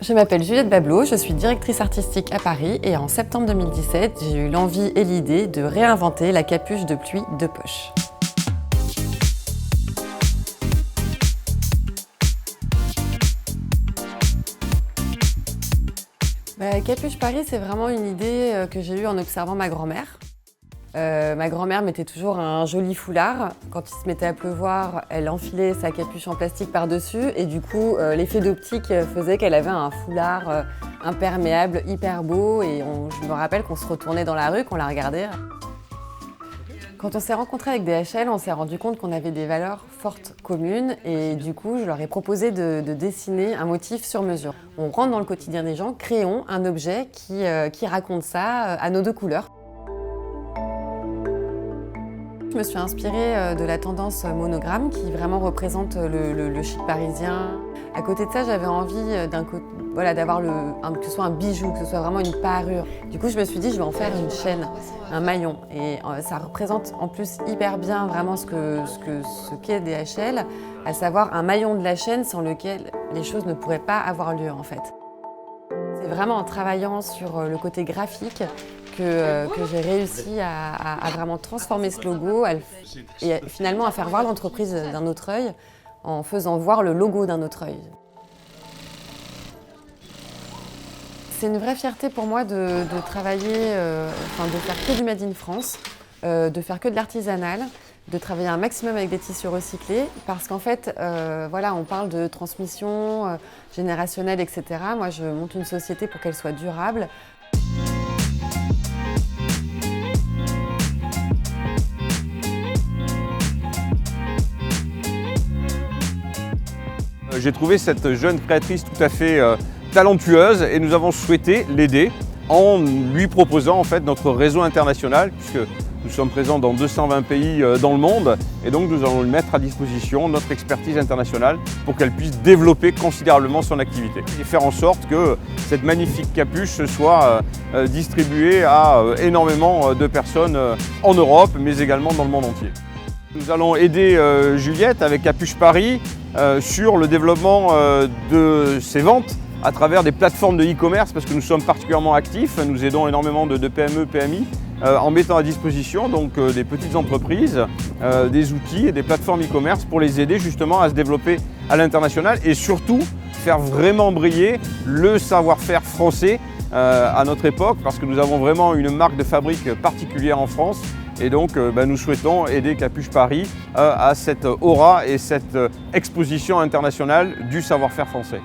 Je m'appelle Juliette Bablot, je suis directrice artistique à Paris et en septembre 2017, j'ai eu l'envie et l'idée de réinventer la capuche de pluie de poche. Capuche Paris, c'est vraiment une idée que j'ai eue en observant ma grand-mère. Ma grand-mère mettait toujours un joli foulard. Quand il se mettait à pleuvoir, elle enfilait sa capuche en plastique par-dessus et du coup, l'effet d'optique faisait qu'elle avait un foulard imperméable, hyper beau et je me rappelle qu'on se retournait dans la rue, qu'on la regardait. Quand on s'est rencontrés avec DHL, on s'est rendu compte qu'on avait des valeurs fortes communes et du coup, je leur ai proposé de dessiner un motif sur mesure. On rentre dans le quotidien des gens, créons un objet qui raconte ça à nos deux couleurs. Je me suis inspirée de la tendance monogramme qui vraiment représente le chic parisien. À côté de ça, j'avais envie d'avoir que ce soit un bijou, que ce soit vraiment une parure. Du coup, je me suis dit, je vais en faire une chaîne, un maillon. Et ça représente en plus hyper bien vraiment ce qu'est DHL, à savoir un maillon de la chaîne sans lequel les choses ne pourraient pas avoir lieu en fait. C'est vraiment en travaillant sur le côté graphique que j'ai réussi à vraiment transformer ce logo et finalement à faire voir l'entreprise d'un autre œil en faisant voir le logo d'un autre œil. C'est une vraie fierté pour moi de travailler, de faire que du Made in France, de faire que de l'artisanal, de travailler un maximum avec des tissus recyclés parce qu'en fait, on parle de transmission générationnelle, etc. Moi, je monte une société pour qu'elle soit durable. J'ai trouvé cette jeune créatrice tout à fait talentueuse et nous avons souhaité l'aider en lui proposant en fait notre réseau international puisque nous sommes présents dans 220 pays dans le monde et donc nous allons lui mettre à disposition notre expertise internationale pour qu'elle puisse développer considérablement son activité et faire en sorte que cette magnifique capuche soit distribuée à énormément de personnes en Europe mais également dans le monde entier. Nous allons aider Juliette avec Capuche Paris sur le développement de ses ventes à travers des plateformes de e-commerce parce que nous sommes particulièrement actifs. Nous aidons énormément de PME, PMI en mettant à disposition donc, des petites entreprises, des outils et des plateformes e-commerce pour les aider justement à se développer à l'international et surtout faire vraiment briller le savoir-faire français à notre époque parce que nous avons vraiment une marque de fabrique particulière en France. Et donc, nous souhaitons aider Capuche Paris à cette aura et cette exposition internationale du savoir-faire français.